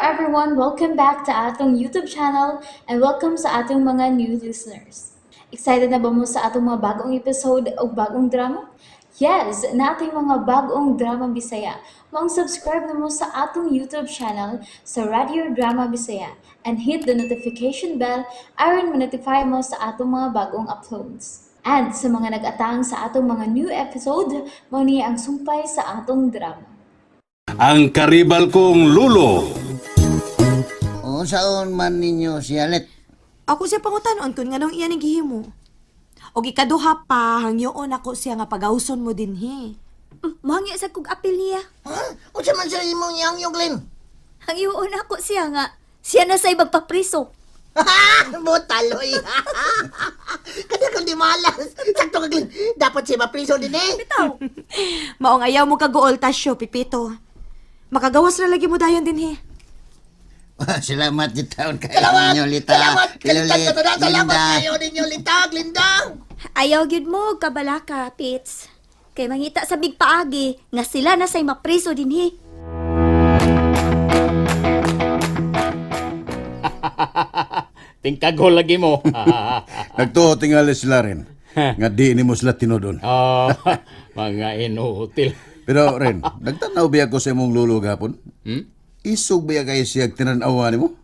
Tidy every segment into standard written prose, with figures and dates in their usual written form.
everyone, welcome back to atong YouTube channel and welcome sa atong mga new listeners. Excited na ba mo sa atong mga bagong episode o bagong drama? Yes, na ating mga bagong drama Bisaya. Subscribe na mo sa atong YouTube channel sa Radio Drama Bisaya and hit the notification bell aron ma-notify mo sa atong mga bagong uploads. And sa mga nag-atang sa atong mga new episode, mo niya ang sumpay sa atong drama. Ang karibal kong lulo. O saon man ninyo si Alet? Ako siya pangutanon kung nganong iyan ang gihimo. O ikaduha pa, hangyoon ako siya nga pagawson mo din he. Mahangya sa kong apil niya. Ha? O sa man sa imong yang Yoglin? Ang iuon ako siya nga. Siya na sa'y magpapriso. Butaloy. Kada kung di malas. Sakto ka, Glin. Dapat siya mapriso din eh. Bitaw. Maong ayaw mo kagool tasyo, Pipito. Makagawas na lagi mo dayon din he. Salamat di taon kayo ninyo, Lita. Salamat. Salamat kayo ninyo, Lita. Glindang. Ayaw gyud mo, kabalaka, Pits. Kay mangita sa big paagi, nga sila na sa'y mapriso din he. Tingkagol lagi mo. Nagtuo tingali sila rin. Nga di ni mo sila tinodon. Oh, mga inutil. Pero rin, nagtanaw biya ko sa imong lulo gapon. Isog biya kayo siya tinanawa ni mo?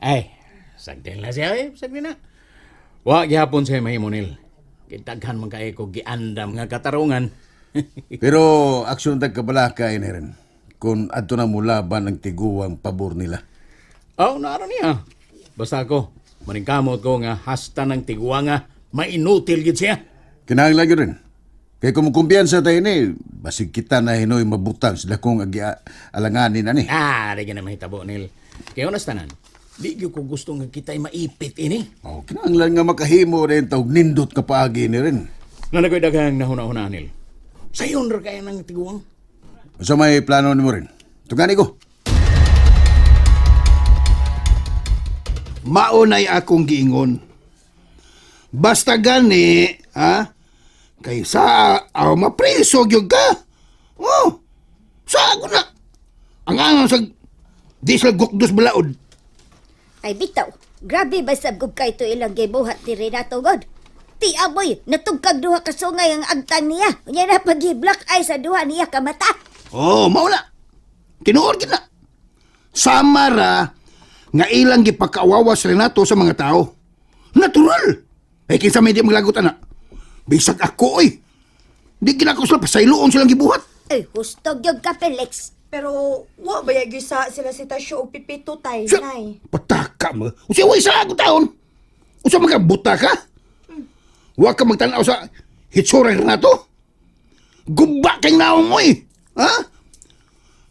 Ay, sagdin na siya eh. Sagdin na. Wa gihapon siya mahimonil. Kitaghan man kayo ko giandam nga katarungan. Pero aksyon tagkabalaka ini rin. Kung adto na mulaban ang tiguang pabor nila. Oh, naaro niya. Basta ako, maningkamot ko nga hasta ng tiguwa nga mainutil gid siya. Kinahanglan yun rin. Kaya kung kumpiyansa tayo ni, basig kita na hinoy mabutang sila kung alanganin ani. Di ka na mahitabo, Nil. Kaya unas tanan, di ko gusto nga kita'y maipit ini. Oh, kinahanglan nga makahimo rin tawag nindot ka paagi ni rin. Nga nakoy daghang nahuna-huna, Nil. Sayon ra kaya ng tiguang. So may plano ni mo rin. Tugani ko. Maunay akong giingon. Basta gani, ha? Kaysa mapriso gyud ka. Oh, sa ako na. Ang angang sa di sila gukdos balaod. Ay bitaw, grabe ba sabgog kay to ilang gibuhat ni Renato God? Ti aboy, natugkag duha ka sungay ang agtang niya. Unya na pag-black eye sa duha niya ka mata. Oh, mauna. Tinuod gid na. Samara nga ilang gipakawawas Renato sa mga tao. Natural. Ay kinsa may di maglagot ana. Bisag ako oy. Di ginako sila pasayloon silang gibuhat. Ay, hustog yung ka, Felix. Pero wa ba yagi sa sila si Tasyo o Pipito tay, Siya, nay? pataka mo. Usa way sa ako taon. Usa magabuta ka? Wa ka magtanaw sa hitsura Renato? Guba kay naong mo eh. Ha?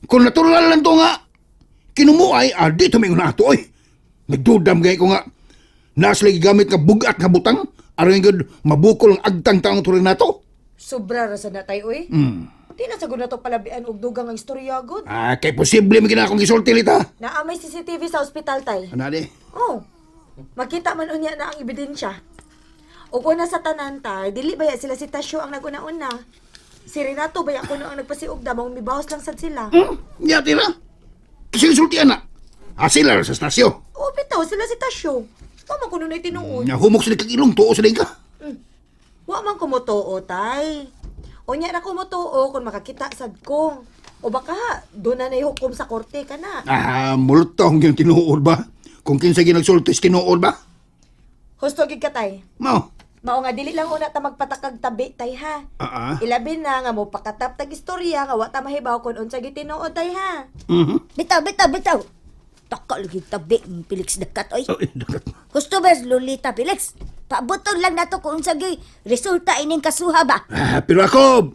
Kung natural lang to nga, kinumuay, di tumingon na ito eh. Nagdudam gaya ko nga, nasa lagi gamit nga bugat nga butang, aron nga mabukol ang agtang taong to Renato. Sobra ra sa natay, oy. Di na sagod na to palabian og dugang ang istorya, God. Kay posible magina akong gisulti lita. Naamay CCTV sa ospital, tay. Ano di? Oh, makita man unya na ang ebidensya. O una sa tanan, tay, dili baya sila si Tasyo ang naguna-una. Si Renato baya kuno ang nagpasiugda, mong mibawas lang sad sila. Ya tira. Kasi gisultian na. Sila sa stasyo. O, bitaw, sila si Tasyo. Wa man kuno na tinuod. Humok sila kag ilong tuo sila ka. Wa man kumotoo, tay. O nya na kumotoo kung makakita sad ko. O baka, doon na hukom sa korte ka na. Multong yung tinuod ba? Kung kinsa ginagsultis tinuod ba? Husto gid ka, tay. Mo. Mao nga dili lang una ta magpatakag tabi, tay, ha. Ilabi na nga mo pakatap tag istorya nga wa ta mahibaw kung unsa gitinuod, tay, ha. Bitaw. Taka lagi tabi, Felix Dakat, oy. Gusto ba, Lolita Felix? Paabuton lang na to kung unsa gi resulta ining kasuha ba? Pero ako,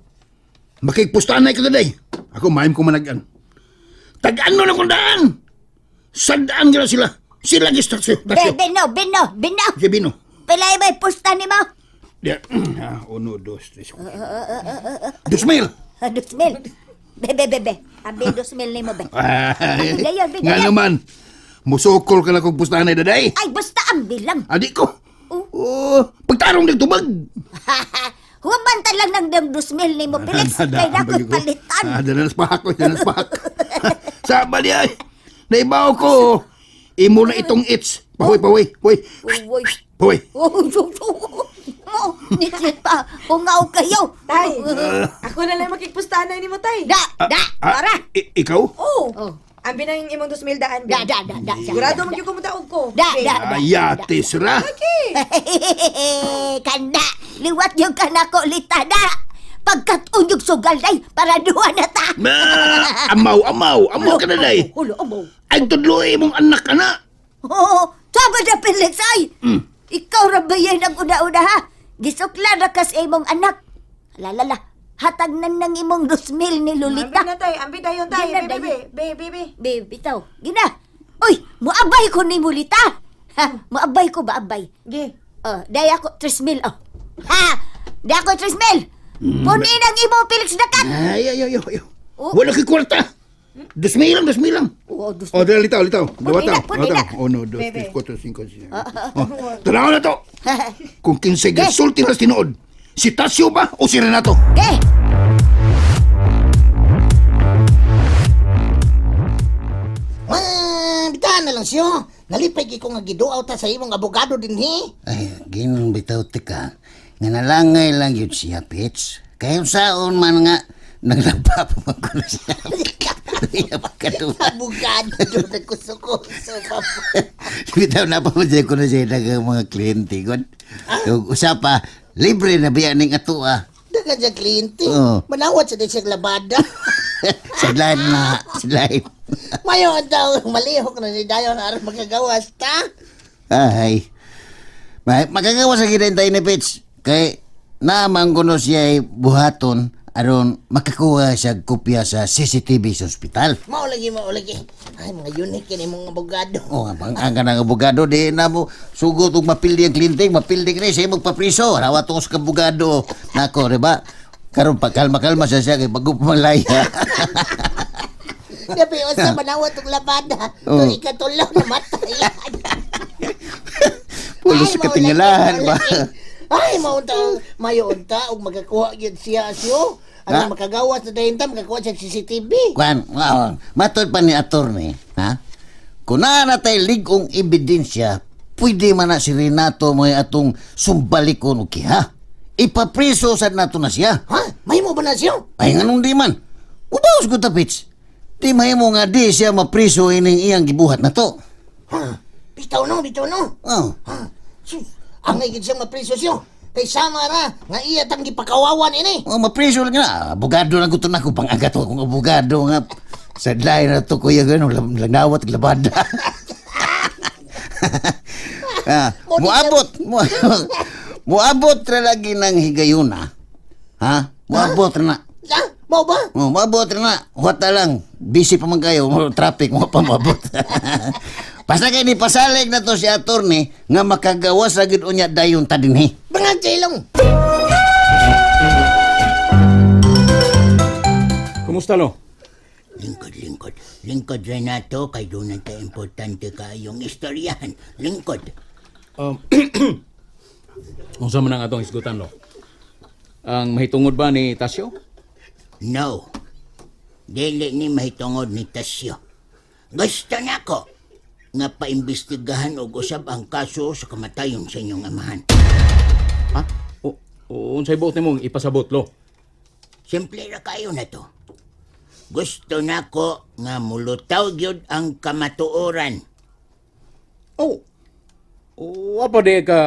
makikpustanay ko today. Ako, mahim ko managan. Tagaan mo na kung daan. Sandaan nila sila. Sila gistasyo. Bino. Si Bino. Pilay ba pusta ni mo? Uno, dos, tres. 2,000. 2,000. Bebe. Abi 2,000 ni mo, be. Gayon. Nga naman, musukol ka na kung pustanay daday. Ay, basta ang bilang. Adik ko. Pagtarong ng tubag. Humanta lang ng 2,000 ni mo, Felix. Kaya na ko palitan. Danas pahak ko, danas pahak. Sama niya. Naibaw ko. Imo na itong its. Pahoy. Uy. Pahoy. Oh, nisit pa. Ungaw kayo. Tay, ako na lang makikpustahan ni mo, tay. Para. Ikaw? Oo. Oh. Ang binang imong 2,000 daan. Da. Sigurado magyukumutaog ko. Da. Ayatis ra. Kanda, liwat yung kanako litada. Pagkat unyog sugal day, para duha na ta. Amaw ka na day. Hulo, amo. Ay tudloy mong anak ka na. Oo, sama na pilisay. Ikaw rabayan ang una-una ha. Gisukla na kas imong anak. Lalala, hatag nan ng imong 2,000 ni Lolita. Ambi na, tay. Ambi dayon, tay. Gina, Baby. Bitaw, gina. Uy, muabay ko ni Lolita. Ha, muabay ko ba abay? Gi. Day ako 3,000. Oh. Ha, day ako 3,000. Punin ang imong Felix Dakat. Ay. Oh. Wala kay kwarta. 2,000 lang. Oo, 2,000. O, dali litaw. Punina. 1, 2, Bebe. 3, 4, 5, 6. Tanaw na to. Kung kinsay gasulti na tinood, si Tasyo ba o si Renato? Eh, Bitahan na lang siyo. Nalipay ko nga giduaw ta sa imong abogado din he. Ay, ginong bitaw tika. Nga nalangay lang yun siya, Pits. Kaya saon man nga, naglapa pa magkulo siya. Iya pa katuwa. Abogado na kusukuso pa po. Bitaw na pa ko na siya ng mga kliyente ko. Usapa, libre na biya ning atua. Dagan siya kliyente. Oo. Manawat sa siyang labada. Sidlain na, sidlain. Mayon daw, malihok na ni Dayon aron magagawas ta. Ay, magagawa sa kinintay ni Pits. Kay naman ko no siya buhaton aron makakuha siya kopya sa CCTV sa ospital. Maulagi. Ay, mga unique yan imong abogado. O, ang ng abogado, di na mo sugot og mapildi ang klinting, mapildi ka rin siya magpapriso. Rawat ko sa abogado. Nako, di ba? Karon pa, kalma siya kay bago pumalaya. Gabi, sa manawat og labada. Oo. Kung ikatulaw na matayan. Pulos Ay, katingalahan ba? Ay, mayon ta og magakuha gyud siya asyo. Ha? Ano makagawas na dayon ta magakuha sa CCTV. Kwan, matod pa ni attorney, ha? Kung natay ligong ebidensya, pwede man na si Renato mo atong sumbalikon o kiha. Ipapriso sad nato na siya. Ha? May mo ba na siya? Ay, nganong di man? Udaos ko tapits. Di mahimo nga di siya mapriso ining iyang gibuhat na to. Ha? Bitaw no. Oh. Ha? Ang gid siya mapriso siya. Kay sama ra nga iya tang gipakawawan ini. Oh, mapriso lang na. Abogado lang gusto na ko pang agat akong abogado nga. Sadlay na to kuya gano'n. Langnawat labada. Muabot ra lagi ng higayuna. Ha? Muabot ra na. Ha? Mao ba? Oh, maabot ra na. Huwata lang. Busy pa man kayo. Traffic mo pa maabot. Basta kayo ni pasalig na to si attorney nga makagawas ra gid unya dayon ta dinhi. Bangag ilong. Kumusta lo? Lingkod Renato, kay doon ka importante kayong istoryahan. Lingkod. Unsa man ang atong isgutan lo? Ang mahitungod ba ni Tasyo? No. Dili ni mahitungod ni Tasyo. Gusto na ko nga paimbestigahan og usab ang kaso sa kamatayon sa inyong amahan. Ha? Unsay buot nimong ipasabot lo? Simple ra kayo na to. Gusto na ko nga mulutaw gyud ang kamatuoran. Oh. Apa de ka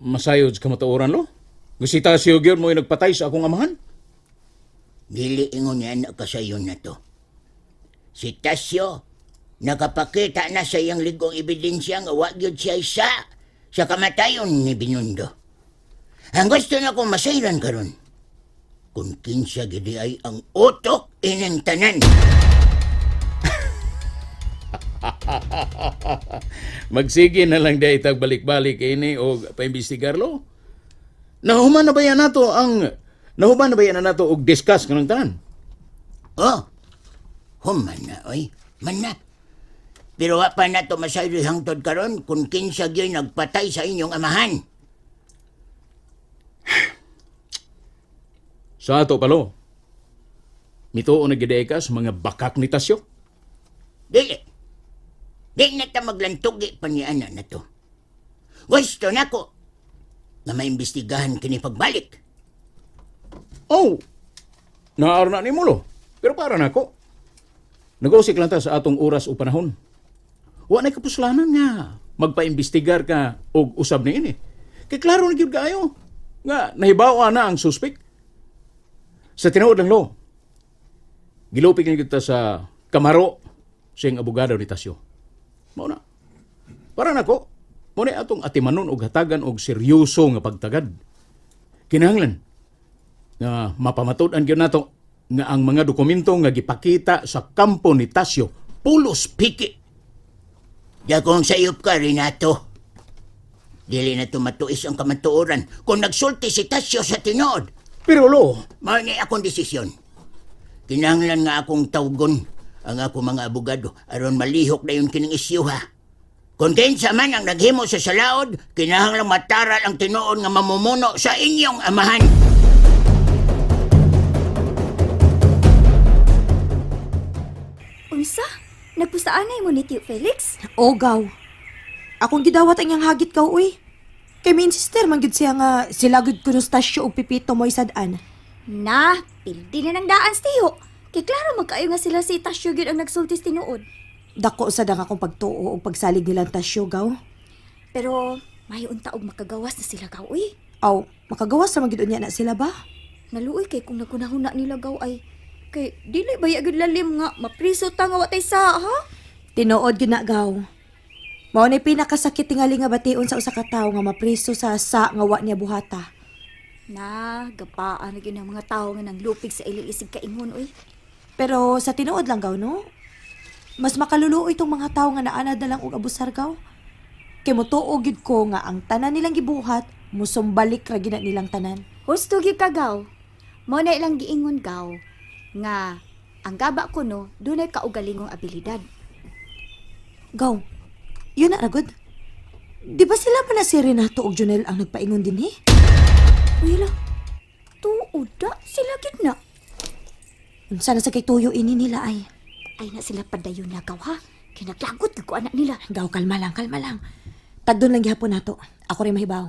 masayod sa kamatuoran lo? Gusto Tasyo gyud mo nagpatay sa akong amahan? Dili ingon yan na kasayon na to. Si Tasyo, nakapakita na sa iyang ligong ebidensya nga wa gyud siya isa sa kamatayon ni Binundo. Ang gusto na kong masayran karon, kung kinsa gidi ay ang utok ining tanan. Magsige na lang day tag balik-balik ini o paimbestigar lo. Nahuman na ba yan nato og discuss kanang tanan? Oh, human na, oy. Man na. Pero wa pa na to masayro hangtod karon kung kinsa gyud nagpatay sa inyong amahan. Sa ato palo. Mituo na gid ka sa mga bakak ni Tasyo. Dili. Di na ta maglantugi pa ni ana na to. Gusto na ko na maimbestigahan kini pagbalik. Oh, naarna ni mo lo. Pero para na ko. Nag-usik lang ta sa atong oras o panahon. Wa na kapuslanan nga magpaimbestigar ka og usab ni ini. Kay klaro na gyud kaayo nga nahibawa na ang suspek. Sa tinuod lang lo. Gilupig ni kita sa kamaro sing abogado ni Tasyo. Mao na. Para nako, mo ni atong atimanon og hatagan og seryoso nga pagtagad. Kinahanglan nga mapamatud-an gyud nato nga ang mga dokumento nga gipakita sa kampo ni Tasyo pulos piki. Dagong sayop ka, Renato. Dili na tumatuis ang kamatuoran kung nagsulti si Tasyo sa tinuod. Pero lo, Mao ni akong desisyon. Kinahanglan nga akong tawgon ang ako mga abogado aron malihok na yun kining isyu ha. Kung kinsa man ang naghimo sa salaod, kinahanglan mataral ang tinuod nga mamumuno sa inyong amahan. Unsa? Nagpusaanay mo ni Tio Felix? O, gaw. Akong gidawat ang iyang hagit ka, uy. Kay min sister, manggid siya nga sila gud kuno stasyo og pipito mo isadaan. Na, pildi na ng daan sa tiyo. Kay klaro magkaayo nga sila si Tasyo gyud ang nagsultis tinuod. Dako sa dang akong pagtuo og pagsalig nilang tasyo, gaw. Pero may unta og makagawas na sila gaw, uy. Aw, makagawas sa magid unya na sila ba? Naluoy kay kung nagunahuna nila gaw ay kay dili ba yagid lalim nga mapriso ta nga watay sa ha? Tinuod gyud na, gaw. Mao ni pinakasakit tingali nga bation sa usa ka tawo nga mapriso sa nga wa niya buhata. Na, gapaan na gyud ang mga tawo nga nang lupig sa ililisig kaingon, uy. Pero sa tinuod lang, gaw, no? Mas makaluluoy itong mga tawo nga naanad na lang og abusar, gaw. Kay motuo gyud ko nga ang tanan nilang gibuhat musumbalik ra gina nilang tanan. Husto gyud ka gaw. Mo na ilang giingon gaw nga ang gaba ko no dunay kaugalingong abilidad. Gaw, yun na ragod. Di ba sila man na si Renato og Junel ang nagpaingon din eh? Uy la, tuod da sila gyud na. Unsa na sa kay tuyo ini nila ay? Ay na sila padayon na gaw ha. Kinaglagot ko anak nila. Gaw, kalma lang, kalma lang. Tagdon lang gihapon nato. Ako rin mahibaw.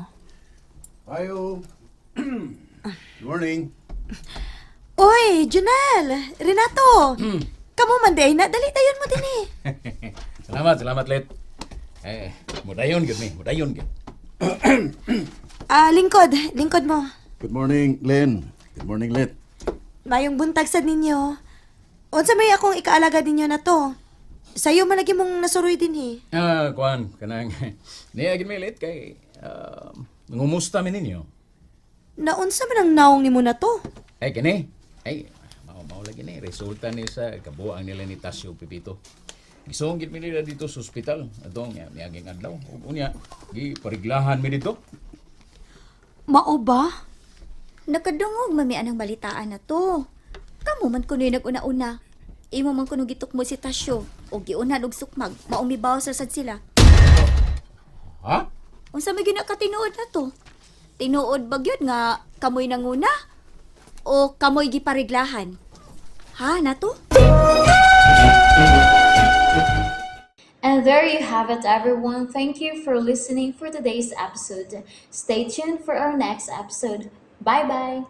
Ayo. Good morning. Oy, Junel! Renato! Kamu man day na, dali dayon mo din eh. salamat Let. Mudayon gyud mi, mudayon gyud. Lingkod mo. Good morning, Len. Good morning, Let. Mayong buntag sa ninyo. Unsa may akong ikaalaga ninyo na to? Sayo man lagi mong nasuroy din eh. Kuan kanang niya gyud mi Let kay ngumusta mi ninyo. Naunsa man ang naong nimo na to? Ay kini. Ay mao lagi ni resulta ni sa kabuang nila ni Tasyo Pipito. Gisong gid mi nila dito sa ospital adtong niaging adlaw. Ug unya gi pariglahan mi dito. Mao ba? Nakadungog mami anang balitaan na to. Kamu man kunoy nag-una-una. Imo man kuno gitukmo si Tasyo og giunan og sukmag maumibaw sa sad sila. Ha? Unsa may ginakatinuod na to? Tinuod ba gyud nga kamoy nanguna? O kamoy gipariglahan? Ha, nato? And there you have it, everyone. Thank you for listening for today's episode. Stay tuned for our next episode. Bye bye.